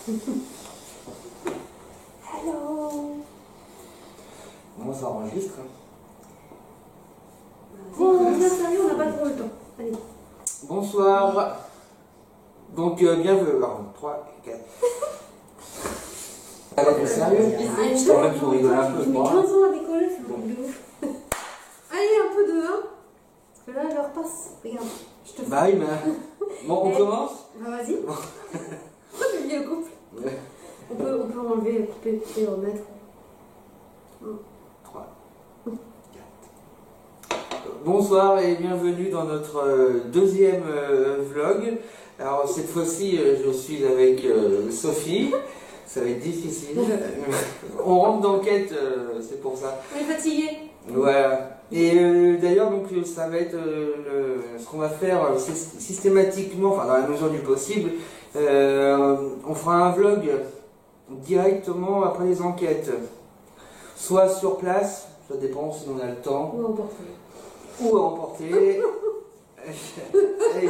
Hello. Bon, ça enregistre. Bon, bien sérieux, on n'a pas trop le temps. Allez. Bonsoir. Donc, bienvenue. 3, 4. Allez, sérieux? Je quand même pour rigoler un peu. Tu mets 15 ans à décoller, c'est un truc de ouf. Allez, un peu de 1. Parce que là, l'heure passe. Regarde, je te fais. Bah oui, mais. Bon, on commence? Bah vas-y. Pourquoi tu me dis le couple? Ouais. On peut enlever, couper et remettre. 3, 4. Bonsoir et bienvenue dans notre deuxième vlog. Alors, cette fois-ci, je suis avec Sophie. Ça va être difficile. On rentre dans quête, c'est pour ça. On est fatigué. Voilà. Et d'ailleurs, donc, ça va être ce qu'on va faire systématiquement, enfin dans la mesure du possible. On fera un vlog directement après les enquêtes. Soit sur place, ça dépend si on a le temps. Ou emporter. Ou à emporter. Allez,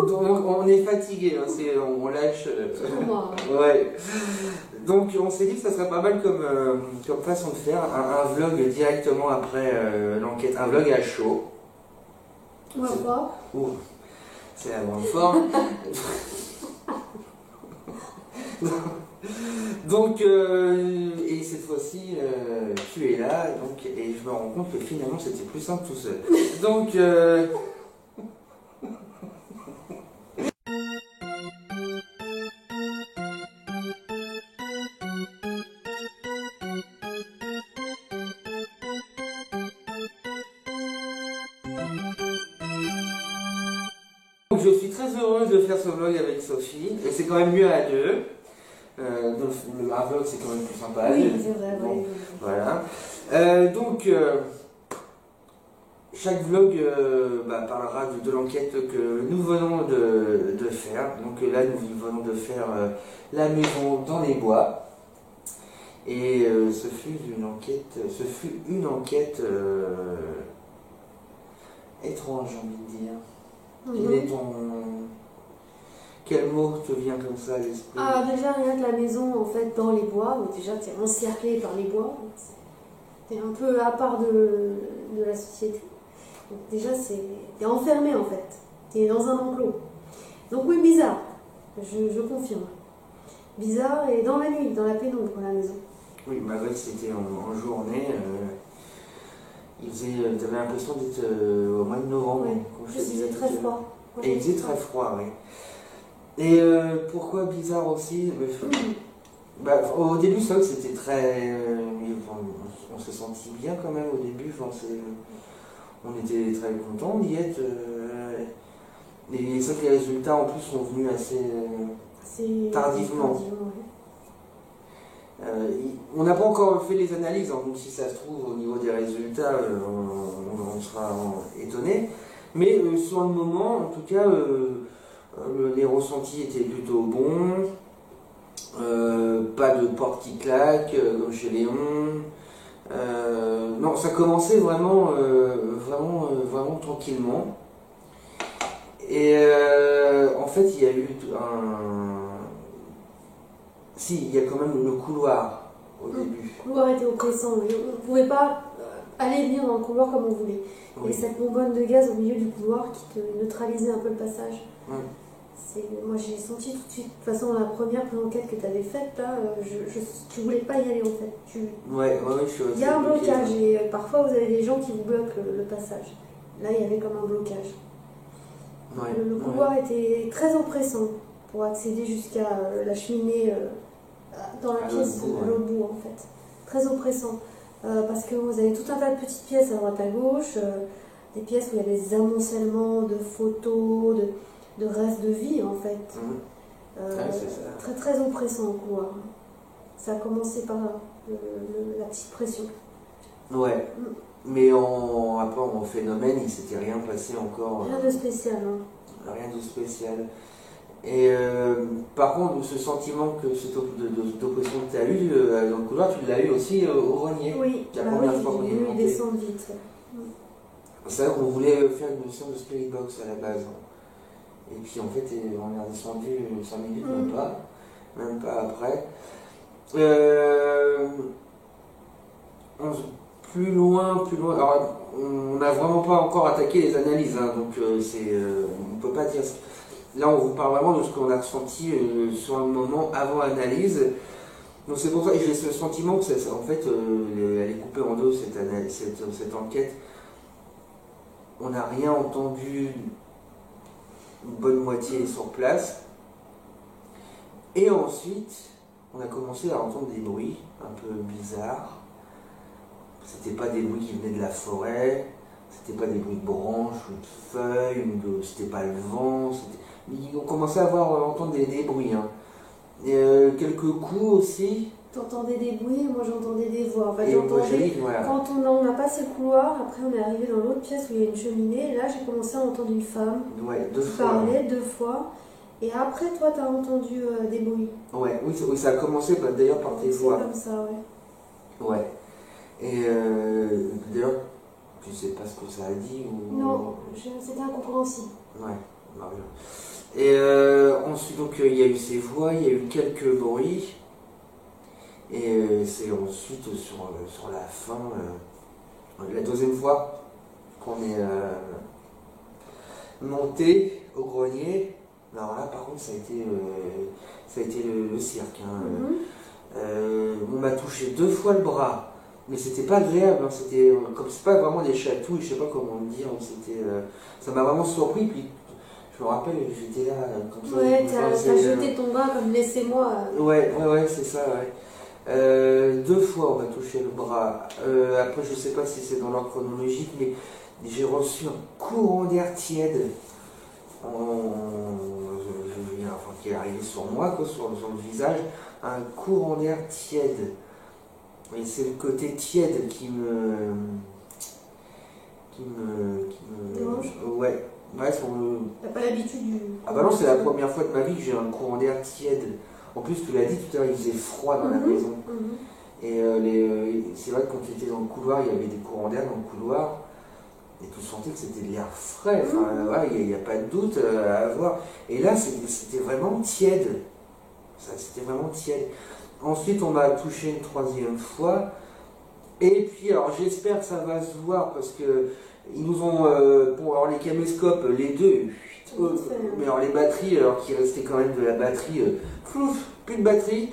donc, on est fatigué, hein, on lâche. Ouais. Donc on s'est dit que ça serait pas mal comme façon de faire un vlog directement après l'enquête, un vlog à chaud. Ou à froid. C'est la grande forme. Donc, et cette fois-ci, tu es là, donc, et je me rends compte que finalement c'était plus simple tout seul. Donc, je suis très heureuse de faire ce vlog avec Sophie, et c'est quand même mieux à deux. Un vlog c'est quand même plus sympa. Oui, c'est vrai, bon, oui. Voilà. Donc, chaque vlog parlera de l'enquête que nous venons de faire. Donc là, nous venons de faire la maison dans les bois. Et ce fut une enquête étrange, j'ai envie de dire. Quel mot te vient comme ça à l'esprit? Ah, déjà, rien que la maison, en fait, dans les bois. Donc déjà, tu es encerclé par les bois. Tu es un peu à part de la société. Donc déjà, tu es enfermé, en fait. Tu es dans un enclos. Donc oui, bizarre. Je confirme. Bizarre et dans la nuit, dans la pénombre, la maison. Oui, malgré que c'était en journée, tu avais l'impression d'être au mois de novembre. Ouais. Il faisait très froid. Ouais. Et il faisait très froid, oui. Et pourquoi bizarre aussi? Au début, c'est vrai que c'était très. On se sentit bien quand même au début. On était très contents d'y être. Et c'est vrai que les résultats en plus sont venus assez tardivement. On n'a pas encore fait les analyses, hein, donc si ça se trouve au niveau des résultats, on sera étonné. Mais sur le moment, en tout cas, les ressentis étaient plutôt bons. Pas de porte qui claque comme chez Léon. Non, ça commençait vraiment tranquillement. Et en fait, il y a eu il y a quand même le couloir au début. Le couloir était oppressant. On ne pouvait pas aller et venir dans le couloir comme on voulait. Oui. Et cette bonbonne de gaz au milieu du couloir qui te neutralisait un peu le passage. Oui. Moi j'ai senti tout de suite, de toute façon la première enquête que tu avais faite, là, tu voulais pas y aller en fait. Je suis. Il y a un blocage et parfois vous avez des gens qui vous bloquent le passage. Là il y avait comme un blocage. Ouais. Le couloir était très oppressant pour accéder jusqu'à la cheminée dans la pièce de l'autre bout en fait. Très oppressant. Parce que vous avez tout un tas de petites pièces à droite à gauche, des pièces où il y a des amoncellements de photos, de restes de vie en fait. Très très oppressant au couloir. Ça a commencé par la petite pression. Ouais. Mais après en phénomène, il ne s'était rien passé encore. Rien de spécial. Rien de spécial. Et par contre, ce sentiment que cette oppression que tu as eu dans le couloir, tu l'as eu aussi au grenier. Oui, la première fois qu'on est descendre vite. C'est vrai qu'on voulait faire une séance de spirit box à la base. Et puis en fait, on est redescendu 5 minutes, même pas après. Plus loin. Alors, on n'a vraiment pas encore attaqué les analyses, hein, donc on peut pas dire. Là, on vous parle vraiment de ce qu'on a ressenti sur un moment avant l'analyse. Donc c'est pour ça que j'ai ce sentiment que en fait, elle est coupée en deux cette enquête. On n'a rien entendu une bonne moitié sur place. Et ensuite, on a commencé à entendre des bruits un peu bizarres. C'était pas des bruits qui venaient de la forêt, c'était pas des bruits de branches ou de feuilles, c'était pas le vent. On commençait à entendre des bruits. Hein. Et quelques coups aussi. T'entendais des bruits, moi j'entendais des voix. En fait, voilà. Quand on a passé le couloir, après on est arrivé dans l'autre pièce où il y a une cheminée, et là j'ai commencé à entendre une femme qui parlait 2 fois. Et après, toi, t'as entendu des bruits. Oui, ça a commencé d'ailleurs par tes voix. C'est comme ça, Ouais. Et d'ailleurs, tu sais pas ce que ça a dit ou... Non, c'était incompréhensible. Ouais, Mario. Et ensuite, donc, il y a eu ces voix, il y a eu quelques bruits. Et c'est ensuite sur la fin, la deuxième fois qu'on est monté au grenier. Alors là, par contre, ça a été le cirque. Hein. On m'a touché 2 fois le bras. Mais c'était pas agréable, hein. C'était comme c'est pas vraiment des chatouilles, je sais pas comment le dire, ça m'a vraiment surpris. Puis je me rappelle, j'étais là comme ça. Ouais, t'as jeté ton bras comme laissez-moi. Ouais, c'est ça, ouais. 2 fois on m'a touché le bras. Après, je sais pas si c'est dans l'ordre chronologique, mais j'ai reçu un courant d'air tiède. Qui est arrivé sur moi, quoi, sur le visage, un courant d'air tiède. Et c'est le côté tiède qui me dérange. Ouais. T'as pas l'habitude du... Ah bah non, c'est la première fois de ma vie que j'ai un courant d'air tiède. En plus, tu l'as dit tout à l'heure, il faisait froid dans la maison. Et c'est vrai que quand tu étais dans le couloir, il y avait des courants d'air dans le couloir. Et tu sentais que c'était de l'air frais. Enfin, il n'y a pas de doute à avoir. Et là, c'était vraiment tiède. C'était vraiment tiède. Ensuite, on m'a touché une 3e fois. Et puis, alors j'espère que ça va se voir parce que ils nous ont. Bon, alors les caméscopes, les deux. Mais alors les batteries, alors qu'il restait quand même de la batterie, plus de batterie.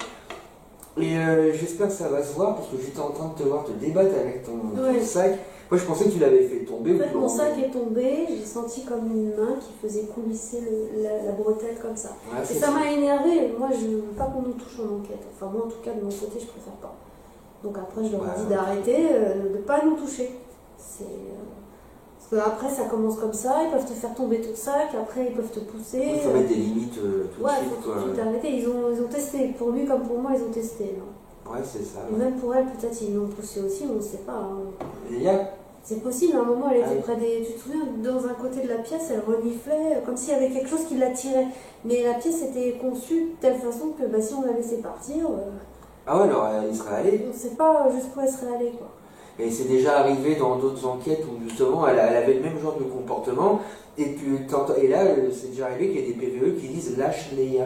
Et j'espère que ça va se voir parce que j'étais en train de te voir te débattre avec ton sac. Moi, je pensais que tu l'avais fait tomber. En fait, mon sac est tombé, j'ai senti comme une main qui faisait coulisser la bretelle comme ça. Ouais, et ça m'a énervé. Moi, je ne veux pas qu'on nous touche en enquête. Enfin, moi, en tout cas, de mon côté, je préfère pas. Donc après, je leur ai dit d'arrêter, de ne pas nous toucher. Parce qu'après, ça commence comme ça, ils peuvent te faire tomber ton sac, après, ils peuvent te pousser. Il faut mettre des limites tout de suite. Il faut tout de suite arrêter. Ils ont testé. Pour lui comme pour moi, ils ont testé. Là. Ouais, c'est ça. Et même pour elle, peut-être, ils l'ont poussé aussi, on ne sait pas. Hein. C'est possible, à un moment elle était près des... Tu te souviens, dans un côté de la pièce, elle reniflait, comme s'il y avait quelque chose qui l'attirait. Mais la pièce était conçue de telle façon que si on la laissait partir... Ah ouais, alors elle y serait allée. On ne sait pas jusqu'où elle serait allée, quoi. Et c'est déjà arrivé dans d'autres enquêtes où justement elle avait le même genre de comportement. Et là, c'est déjà arrivé qu'il y a des PVE qui disent lâche Léa.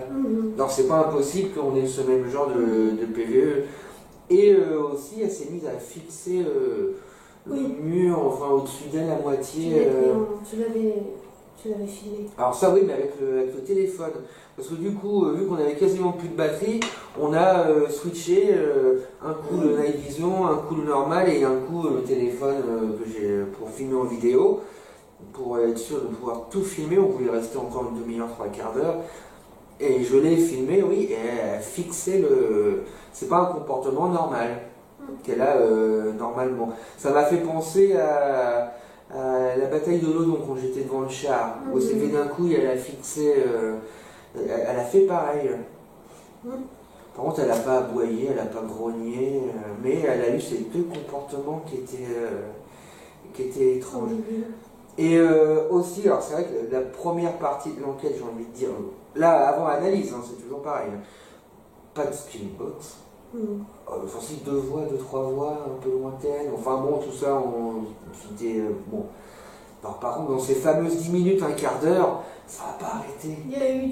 Donc c'est pas impossible qu'on ait ce même genre de PVE. Et aussi, elle s'est mise à fixer... le mur, enfin au-dessus d'elle à moitié. Tu l'avais filmé. Alors ça oui, mais avec le téléphone. Parce que du coup, vu qu'on avait quasiment plus de batterie, on a switché un coup le night vision, un coup le normal et un coup le téléphone que j'ai pour filmer en vidéo. Pour être sûr de pouvoir tout filmer, on voulait rester encore une demi-heure, 3/4 d'heure. Et je l'ai filmé, oui, et elle a fixé le... C'est pas un comportement normal qu'elle a normalement. Ça m'a fait penser à la bataille de l'Odon quand j'étais devant le char, où c'est fait d'un coup, elle a fixé, elle a fait pareil. Par contre, elle n'a pas aboyé, elle n'a pas grogné, mais elle a eu ces 2 comportements qui étaient étranges. Et aussi, alors c'est vrai que la première partie de l'enquête, j'ai envie de dire, là, avant l'analyse, hein, c'est toujours pareil, pas de spirit box. Enfin, si 2 voix, 2-3 voix un peu lointaines, enfin bon, tout ça, c'était bon. Alors, par contre, dans ces fameuses 10 minutes, un quart d'heure, ça n'a pas arrêté. Il y a eu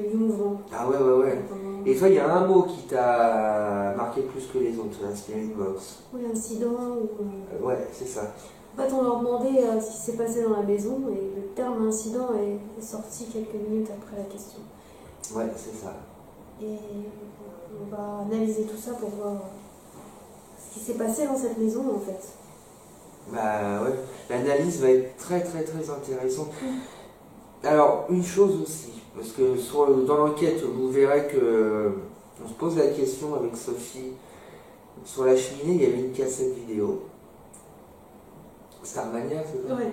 du mouvement. Ah ouais. Et toi, il y a un mot qui t'a marqué plus que les autres, la Spirit Box. Oui, incident. Ou... ouais, c'est ça. En fait, on leur demandait ce qui s'est passé dans la maison et le terme incident est sorti quelques minutes après la question. Ouais, c'est ça. Et on va analyser tout ça pour voir ce qui s'est passé dans cette maison en fait. Bah ouais, l'analyse va être très intéressante. Alors, une chose aussi, parce que dans l'enquête, vous verrez que on se pose la question avec Sophie. Sur la cheminée, il y avait une cassette vidéo. Starmania, c'est ça? Ouais.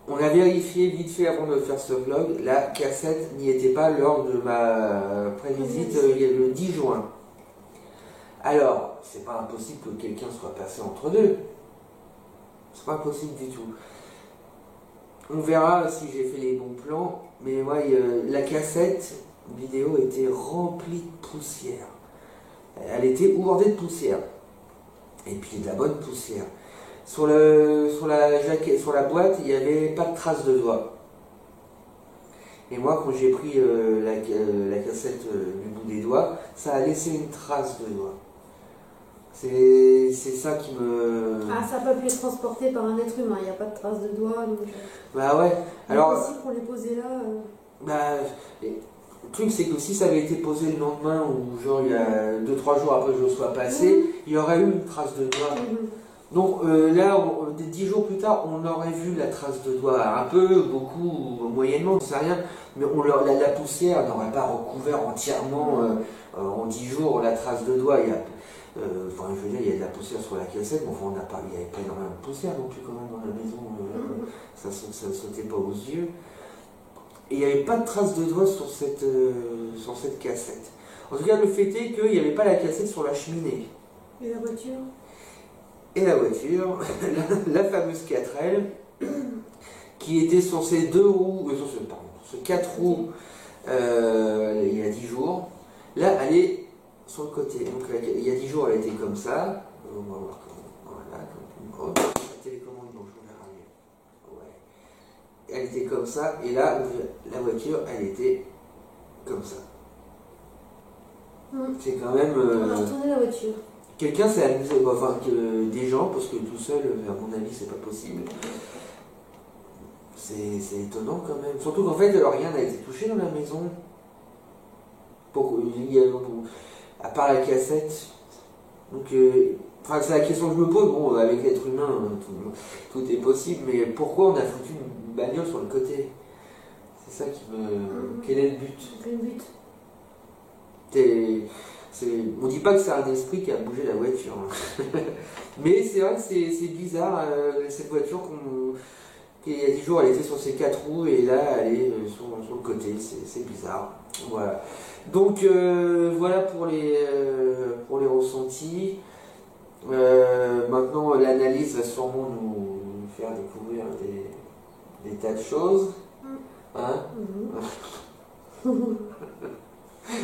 On a vérifié vite fait avant de faire ce vlog, la cassette n'y était pas lors de ma prévisite le 10 juin. Alors, c'est pas impossible que quelqu'un soit passé entre deux. C'est pas impossible du tout. On verra si j'ai fait les bons plans, mais moi, la cassette vidéo était remplie de poussière. Elle était bordée de poussière. Et puis de la bonne poussière. Sur la jaquette, sur la boîte, il n'y avait pas de traces de doigts. Et moi, quand j'ai pris la cassette du bout des doigts, ça a laissé une trace de doigt. C'est ça qui me... Ah, ça n'a pas pu être transporté par un être humain, il n'y a pas de traces de doigts. Donc... Bah ouais, alors... C'est possible qu'on les posait là. Bah, le truc, c'est que si ça avait été posé le lendemain, ou genre il y a 2-3 jours après que je sois passé, il y aurait eu une trace de doigt. Donc là, 10 jours plus tard, on aurait vu la trace de doigt, un peu, beaucoup, moyennement, je sais rien, mais la poussière n'aurait pas recouvert entièrement en 10 jours la trace de doigt. Enfin, je veux dire, il y a de la poussière sur la cassette, mais enfin, il n'y avait pas énormément de poussière non plus quand même dans la maison, ça ne sautait pas aux yeux. Et il n'y avait pas de trace de doigt sur cette cassette. En tout cas, le fait est qu'il n'y avait pas la cassette sur la cheminée. Et la voiture? Et la voiture, la fameuse 4L, qui était sur ces sur 4 roues il y a 10 jours. Là, elle est sur le côté. Donc, il y a 10 jours, elle était comme ça. On va voir comment. Voilà, la télécommande, donc je verrai mieux. Ouais. Elle était comme ça. Et là, la voiture, elle était comme ça. C'est quand même. On a retourné la voiture. Quelqu'un s'est amusé, enfin des gens, parce que tout seul, à mon avis, c'est pas possible. C'est étonnant quand même. Surtout qu'en fait, rien n'a été touché dans la maison. À part la cassette. Donc, c'est la question que je me pose. Bon, avec l'être humain, tout est possible, mais pourquoi on a foutu une bagnole sur le côté? C'est ça qui me. Quel est le but? Quel but? On dit pas que c'est un esprit qui a bougé la voiture. Mais c'est vrai que c'est bizarre, cette voiture il y a 10 jours elle était sur ses 4 roues et là elle est sur le côté, c'est bizarre. Voilà. Donc voilà pour les ressentis. Maintenant l'analyse va sûrement nous faire découvrir des tas de choses. Hein?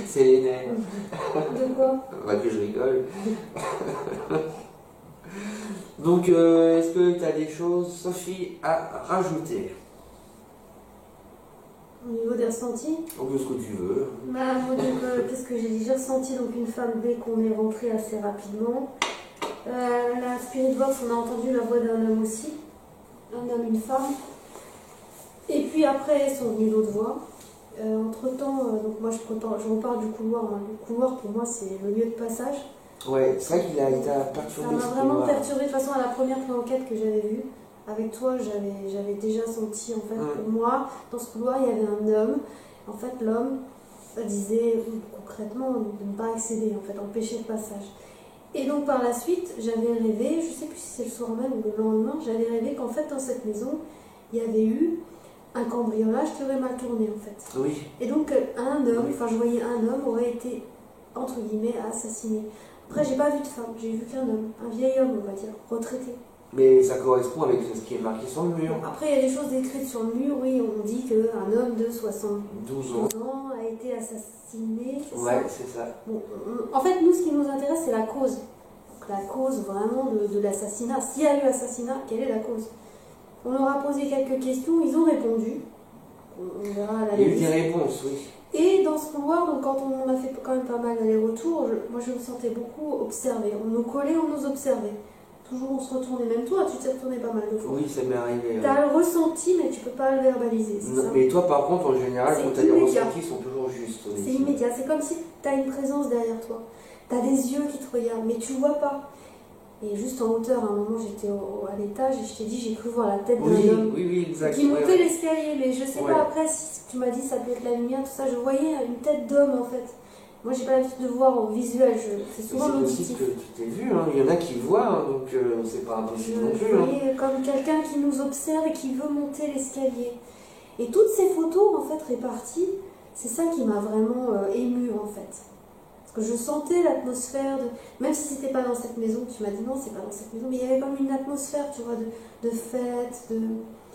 C'est les nerfs. De quoi? Bah que je rigole. Donc, est-ce que tu as des choses, Sophie, à rajouter? Au niveau des ressentis? On veut ce que tu veux. Bah, qu'est-ce que j'ai dit? J'ai ressenti donc une femme dès qu'on est rentré assez rapidement. La Spirit Box, on a entendu la voix d'un homme aussi. Un homme, une femme. Et puis après, sont venues d'autres voix. Entre-temps, donc moi je repars du couloir. Le couloir pour moi c'est le lieu de passage. Ouais, c'est vrai qu'il a été perturbé. Ça m'a vraiment perturbé. De toute façon, à la première enquête que j'avais vue, avec toi, j'avais déjà senti, en fait, pour moi, dans ce couloir, il y avait un homme. En fait, l'homme disait concrètement de ne pas accéder, en fait, empêcher le passage. Et donc, par la suite, j'avais rêvé, je ne sais plus si c'est le soir même ou le lendemain, j'avais rêvé qu'en fait, dans cette maison, il y avait eu un cambriolage qui aurait mal tourné, en fait. Oui. Et donc, un homme, enfin, je voyais un homme aurait été, entre guillemets, assassiné. Après, j'ai pas vu de femme, j'ai vu qu'un homme, un vieil homme, on va dire, retraité. Mais ça correspond avec ce qui est marqué sur le mur. Bon, après, il y a des choses écrites sur le mur, oui, on dit qu'un homme de 72 ans a été assassiné. Ouais, c'est ça. Bon, en fait, nous, ce qui nous intéresse, c'est la cause. Donc, la cause vraiment de l'assassinat. S'il y a eu assassinat, quelle est la cause? On leur a posé quelques questions, ils ont répondu. On verra à la Il y a eu des réponses, oui. Et dans ce couloir, donc quand on a fait quand même pas mal d'allers-retours, moi je me sentais beaucoup observée. On nous collait, on nous observait. Toujours on se retournait, même toi, tu t'es retourné pas mal de fois. Oui, ça m'est arrivé. Tu as le ressenti, mais tu peux pas le verbaliser. Non, ça. mais toi, par contre, en général, quand tu as des ressentis, ils sont toujours justes. C'est immédiat, c'est comme si tu as une présence derrière toi. Tu as des yeux qui te regardent, mais tu vois pas. Et juste en hauteur, à un moment, j'étais à l'étage et je t'ai dit, j'ai cru voir la tête d'un homme oui, exact. qui montait l'escalier. Mais je sais pas après si tu m'as dit ça peut être la lumière, tout ça. Je voyais une tête d'homme en fait. Moi, j'ai pas l'habitude de voir au visuel. C'est souvent l'auditif. C'est possible que tu t'es vu. Hein. Il y en a qui voient, hein, donc c'est pas impossible non plus. Je voyais comme quelqu'un qui nous observe et qui veut monter l'escalier. Et toutes ces photos en fait réparties, c'est ça qui m'a vraiment émue en fait. Parce que je sentais l'atmosphère, même si c'était pas dans cette maison, tu m'as dit non, c'est pas dans cette maison, mais il y avait comme une atmosphère, tu vois, de fête, de...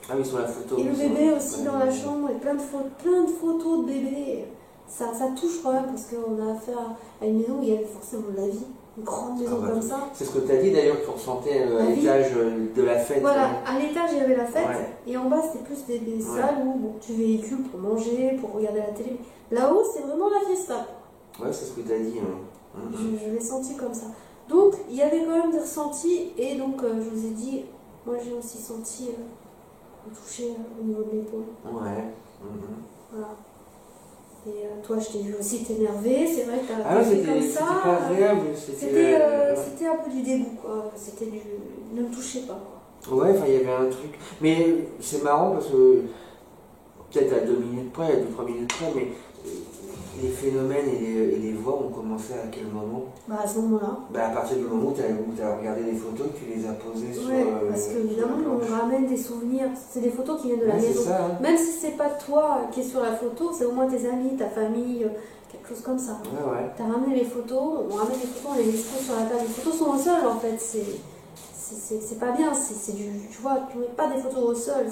Ah oui, sur la photo. Et le bébé aussi dans la chambre, et plein de photos de bébés. Ça touche quand même, parce qu'on a affaire à une maison où il y avait forcément de la vie, une grande maison comme ça. C'est ce que tu as dit d'ailleurs, que tu ressentais à l'étage de la fête. Voilà, à l'étage il y avait la fête, et en bas c'était plus des salles où bon, tu véhicules pour manger, pour regarder la télé. Là-haut, c'est vraiment la fiesta. Ouais, c'est ce que tu as dit. Je l'ai senti comme ça. Donc, il y avait quand même des ressentis, et donc, je vous ai dit, moi j'ai aussi senti me toucher au niveau de l'épaule. Ouais. Voilà. Et toi, je t'ai vu aussi t'énerver, c'est vrai que tu as fait comme ça. C'était pas agréable. C'était un peu du dégoût, quoi. C'était du. Ne me touchez pas, quoi. Ouais, enfin, il y avait un truc. Mais c'est marrant parce que, peut-être à 2 minutes près, à 2-3 minutes près, mais les phénomènes et les voix ont commencé à quel moment? Bah à ce moment-là. Bah à partir du moment où tu as regardé les photos, que tu les as posées sur. Parce qu'évidemment, on ramène des souvenirs. C'est des photos qui viennent de la maison. Ça, hein. Même si c'est pas toi qui es sur la photo, c'est au moins tes amis, ta famille, quelque chose comme ça. Tu as ramené les photos, on ramène les photos, on les expose sur la table. Les photos sont au sol en fait. C'est pas bien. Tu vois, tu mets pas des photos au sol.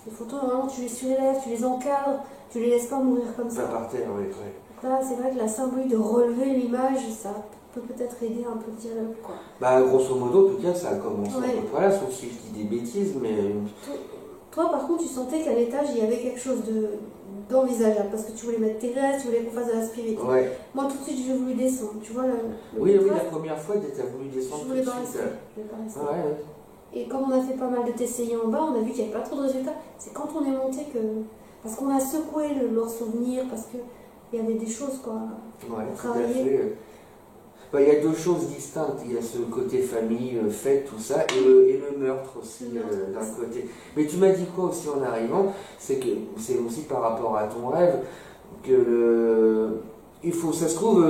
Les photos, normalement, tu les surélèves, tu les encadres, tu les laisses pas mourir comme ça. Pas par terre, oui. Donc là, c'est vrai que la symbolique de relever l'image, ça peut peut-être aider un peu le dialogue, quoi. Bah, grosso modo, en tout cas, ça a commencé. Voilà, sauf si je dis des bêtises, mais. Toi, par contre, tu sentais qu'à l'étage, il y avait quelque chose d'envisageable, parce que tu voulais mettre tes restes, tu voulais qu'on fasse de la spiritualité. Ouais. Moi, tout de suite, j'ai voulu descendre. Tu vois, oui, la première fois, tu as voulu descendre. Je voulais pas rester. Ouais. Et comme on a fait pas mal de TCI en bas, on a vu qu'il n'y avait pas trop de résultats. C'est quand on est monté que. Parce qu'on a secoué leurs souvenirs, parce qu'il y avait des choses, quoi. Ouais, à travailler. Il y a deux choses distinctes. Il y a ce côté famille, fête, tout ça, et le meurtre aussi, d'un côté. Mais tu m'as dit quoi aussi en arrivant? C'est que c'est aussi par rapport à ton rêve que ça se trouve,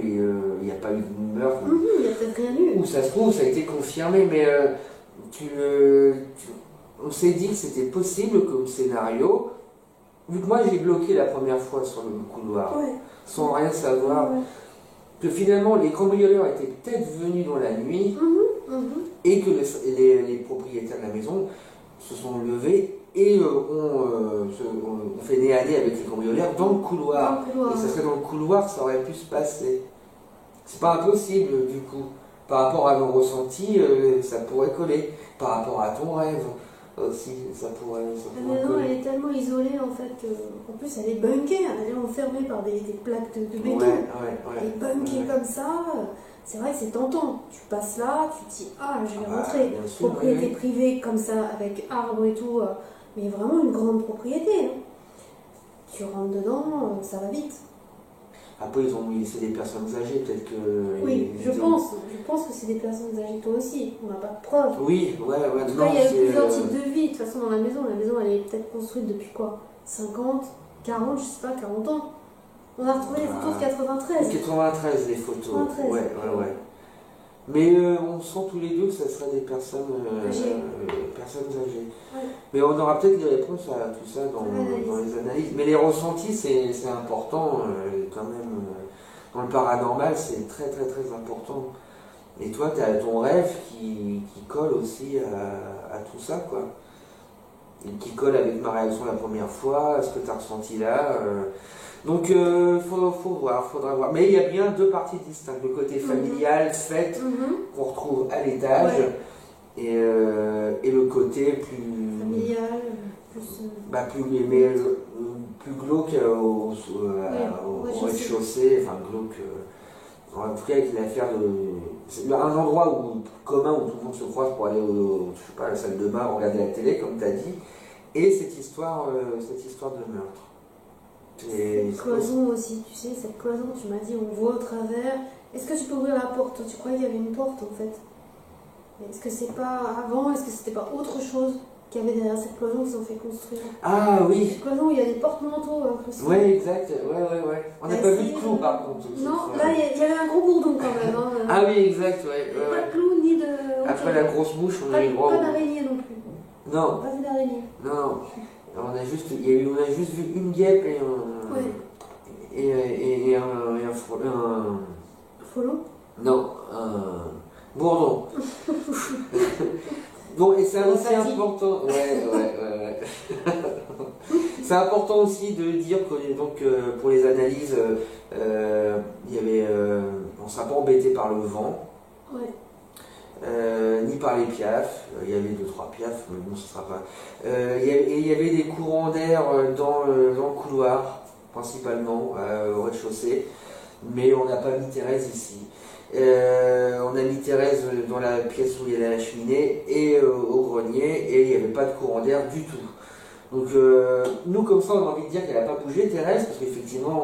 il n'y a pas eu de meurtre. Il n'y a peut-être rien eu. Ou ça se trouve, ça a été confirmé, mais on s'est dit que c'était possible comme scénario. Vu que moi j'ai bloqué la première fois sur le couloir, sans rien savoir, que finalement les cambrioleurs étaient peut-être venus dans la nuit et que les propriétaires de la maison se sont levés et ont fait nez à nez avec les cambrioleurs dans le couloir. Et ça serait dans le couloir, ça aurait pu se passer. C'est pas impossible du coup. Par rapport à nos ressentis, ça pourrait coller. Par rapport à ton rêve aussi, ça pourrait coller. Elle est tellement isolée en fait qu'en plus elle est bunkée, elle est enfermée par des plaques de béton. Elle est bunkée comme ça. C'est vrai que c'est tentant. Tu passes là, tu te dis ah je vais rentrer. Propriété privée comme ça avec arbre et tout, mais vraiment une grande propriété. Hein. Tu rentres dedans, ça va vite. Après, c'est des personnes âgées, peut-être que... Oui, je pense que c'est des personnes âgées, toi aussi, on n'a pas de preuves. Oui, En tout cas, il y a plusieurs types de vie. De toute façon, dans la maison, elle est peut-être construite depuis quoi 50, 40, je sais pas, 40 ans. On a retrouvé les photos de 93. 93, les photos. 93. Ouais. Mais on sent tous les deux que ça serait des personnes âgées. Ouais. Mais on aura peut-être des réponses à tout ça dans les analyses. Mais les ressentis, c'est important quand même. Dans le paranormal, c'est très très très important. Et toi, tu as ton rêve qui colle aussi à tout ça, quoi. Et qui colle avec ma réaction la première fois, ce que tu as ressenti là. Donc, faudra voir. Mais il y a bien deux parties distinctes. Le côté familial, fête, qu'on retrouve à l'étage, et le côté plus familial, plus glauque au rez-de-chaussée, enfin glauque. En tout cas, avec l'affaire de. C'est un endroit commun où tout le monde se croise pour aller je sais pas, à la salle de bain, regarder la télé, comme tu as dit, et cette histoire de meurtre. Cette cloison aussi, tu sais, cette cloison, tu m'as dit, on voit au travers. Est-ce que tu peux ouvrir la porte? Tu croyais qu'il y avait une porte en fait. Est-ce que c'est pas avant? Est-ce que c'était pas autre chose qu'il y avait derrière cette cloison qu'ils ont fait construire? Ah oui! Cette cloison, il y a des porte-manteaux incrustés. Ouais, exact, ouais. On n'a pas vu de clou par contre. Non, là il y avait un gros bourdon quand même. Hein. Ah oui, exact, ouais. Pas de clou ni de. Après la grosse bouche, on a eu droit. Pas d'araignée non plus. Non. Pas vu d'araignée. Non. On a juste vu une guêpe et un frelon. Non, un bourdon. Bon, et c'est aussi important. Ouais. C'est important aussi de dire que donc, pour les analyses, il y avait, on ne sera pas embêté par le vent. Ouais. Ni par les piafs, il y avait 2-3 piafs, mais bon, ce ne sera pas. Il y avait des courants d'air dans le couloir, principalement, au rez-de-chaussée, mais on n'a pas mis Thérèse ici. On a mis Thérèse dans la pièce où il y avait la cheminée et au grenier, et il n'y avait pas de courant d'air du tout. Donc nous, comme ça, on a envie de dire qu'elle n'a pas bougé, Thérèse, parce qu'effectivement,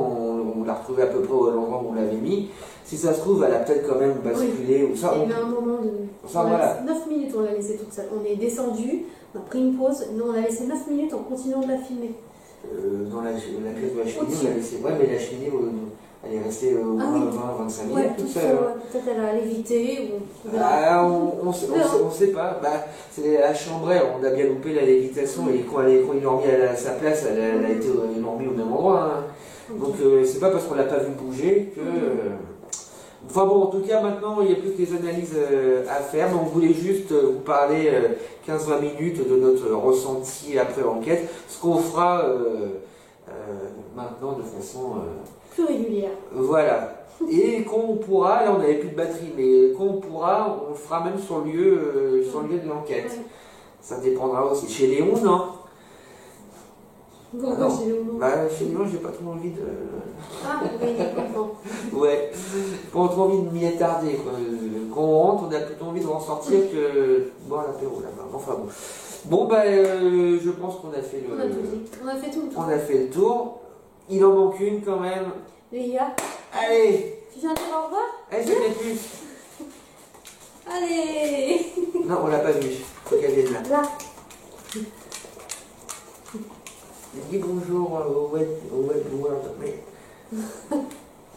on l'a retrouvée à peu près au l'endroit où on l'avait mis. Si ça se trouve, elle a peut-être quand même basculé. Oui. Ou ça, il y a eu un moment de. Voilà. 9 minutes, on l'a laissée toute seule. On est descendu, on a pris une pause, nous on a laissé 9 minutes en continuant de la filmer. Dans la pièce de la cheminée, on l'a laissé. Ouais, mais la cheminée, elle est restée au moins 20-25 minutes toute seule. Peut-être elle a lévité ou. On ne sait pas. C'est la chambrée, on a bien loupé la lévitation et quand ils l'ont remis à sa place, elle a été remis au même endroit. Hein. Donc c'est pas parce qu'on l'a pas vu bouger que. Enfin bon, en tout cas maintenant il n'y a plus que des analyses à faire, mais on voulait juste vous parler 15-20 minutes de notre ressenti après enquête, ce qu'on fera maintenant de façon plus régulière. Voilà. Et qu'on pourra, là on n'avait plus de batterie, mais qu'on pourra, on le fera même sur le lieu de l'enquête. Ouais. Ça dépendra aussi. Chez Léon, non? Pourquoi chez Léon? Chez Léon, j'ai pas trop envie de. Ah, oui, d'accord. Ouais. Pas trop envie de m'y attarder. Quand on rentre, on a plutôt envie de ressortir que boire l'apéro là-bas. Enfin bon. Bon, je pense qu'on a fait le. On a fait tout le tour. On a fait le tour. Il en manque une quand même. Léa. Allez! Tu viens dire au revoir? Allez, je l'ai plus. Allez! Non, on l'a pas vu. Faut qu'elle vienne là. Là. Dis bonjour au web world. Mais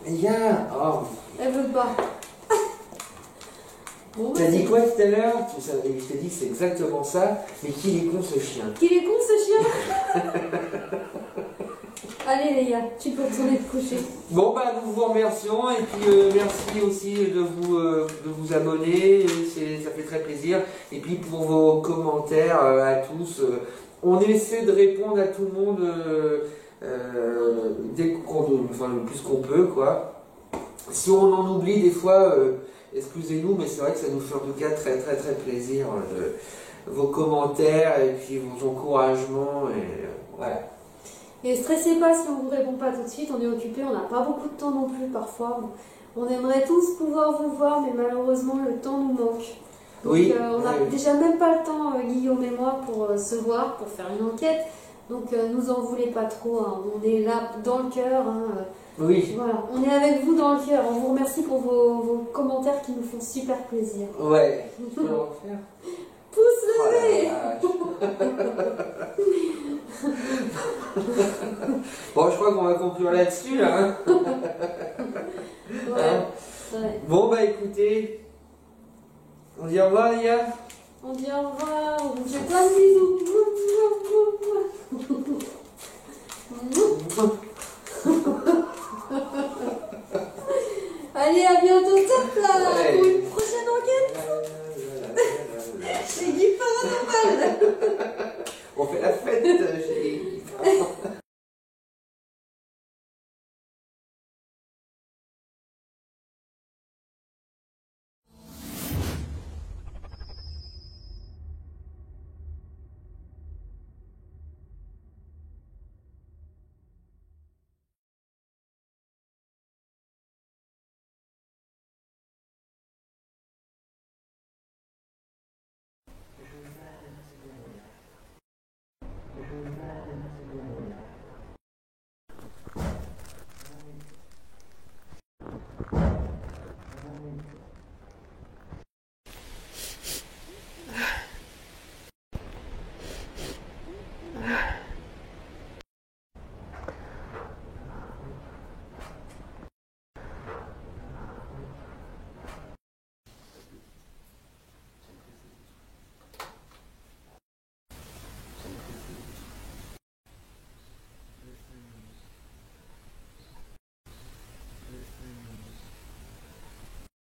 Léa! Oh. Elle veut pas. Bon, t'as dit quoi tout à l'heure? Je t'ai dit que c'est exactement ça. Mais qu'il est con ce chien. Qu'il est con ce chien? Allez Léa, tu peux retourner te coucher. Bon nous vous remercions et puis merci aussi de vous abonner, ça fait très plaisir. Et puis pour vos commentaires à tous, on essaie de répondre à tout le monde le plus qu'on peut quoi. Si on en oublie des fois, excusez-nous, mais c'est vrai que ça nous fait en tout cas très très très plaisir vos commentaires et puis vos encouragements et voilà. Et stressez pas si on ne vous répond pas tout de suite, on est occupé, on n'a pas beaucoup de temps non plus parfois. On aimerait tous pouvoir vous voir, mais malheureusement le temps nous manque. Donc, oui. On n'a déjà même pas le temps, Guillaume et moi, pour se voir, pour faire une enquête. Donc nous en voulez pas trop, hein. On est là dans le cœur. Hein. Oui. Voilà, on est avec vous dans le cœur. On vous remercie pour vos commentaires qui nous font super plaisir. Ouais. Tu peux le refaire? Pouce levé. Bon, je crois qu'on va conclure là-dessus, là. Hein. Ouais. Bon, écoutez, on dit au revoir, les gars. On dit au revoir, on vous fait plein de bisous. Allez, à bientôt, top là, pour une prochaine enquête. C'est du paranormal. On fait la fête chez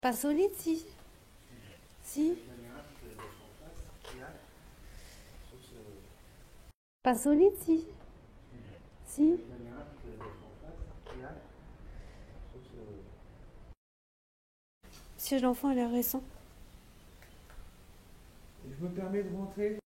Pas solide, si. Si. Pas solide, si. Si. Siège d'enfant, il est récent. Je me permets de rentrer.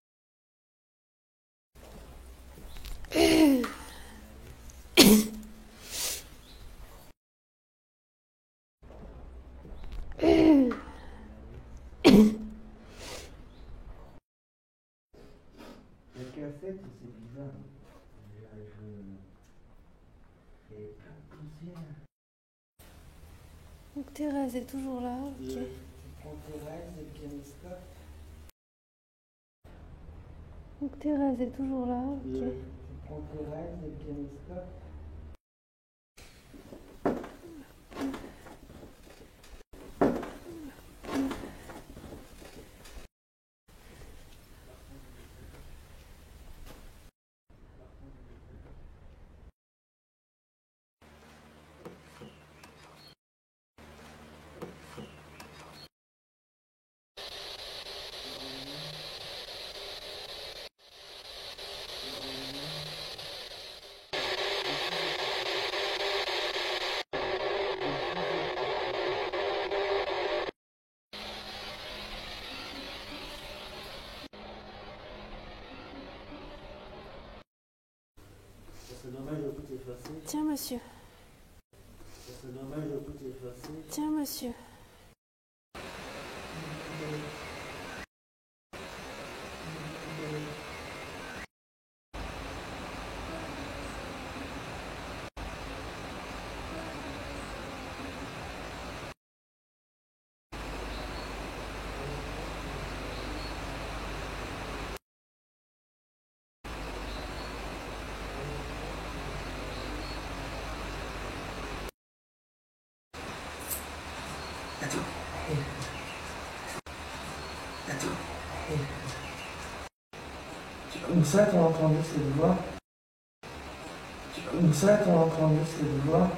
La cassette, c'est bizarre. Il y a plein de poussière. Donc Thérèse est toujours là, ok. Tu prends Thérèse et le pianoscope. Donc Thérèse est toujours là, ok. Tu prends Thérèse et le pianoscope. C'est dommage de tout effacer. Tiens, monsieur. C'est dommage de tout effacer. Tiens, monsieur. Où ça t'as entendu cette voix? Où ça t'as entendu cette voix?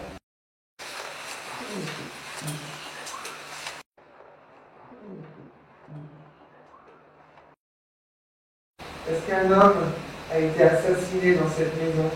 Est-ce qu'un homme a été assassiné dans cette maison?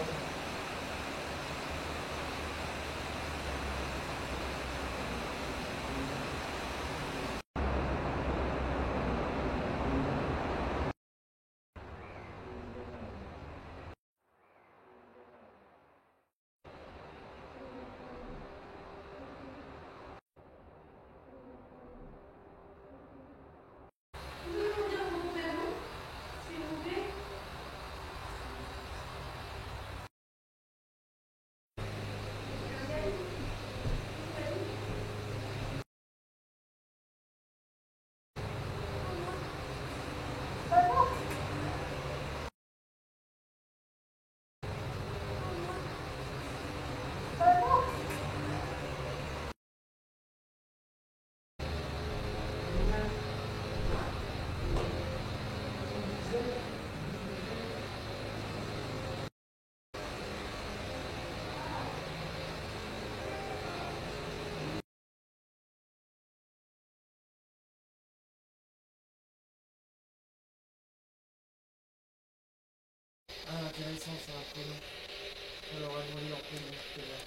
Ah, intéressant, c'est un prénom. Alors, on va leur prénom tout à l'heure.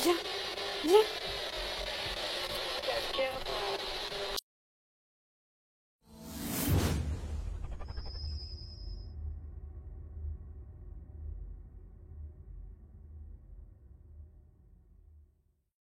Viens, viens.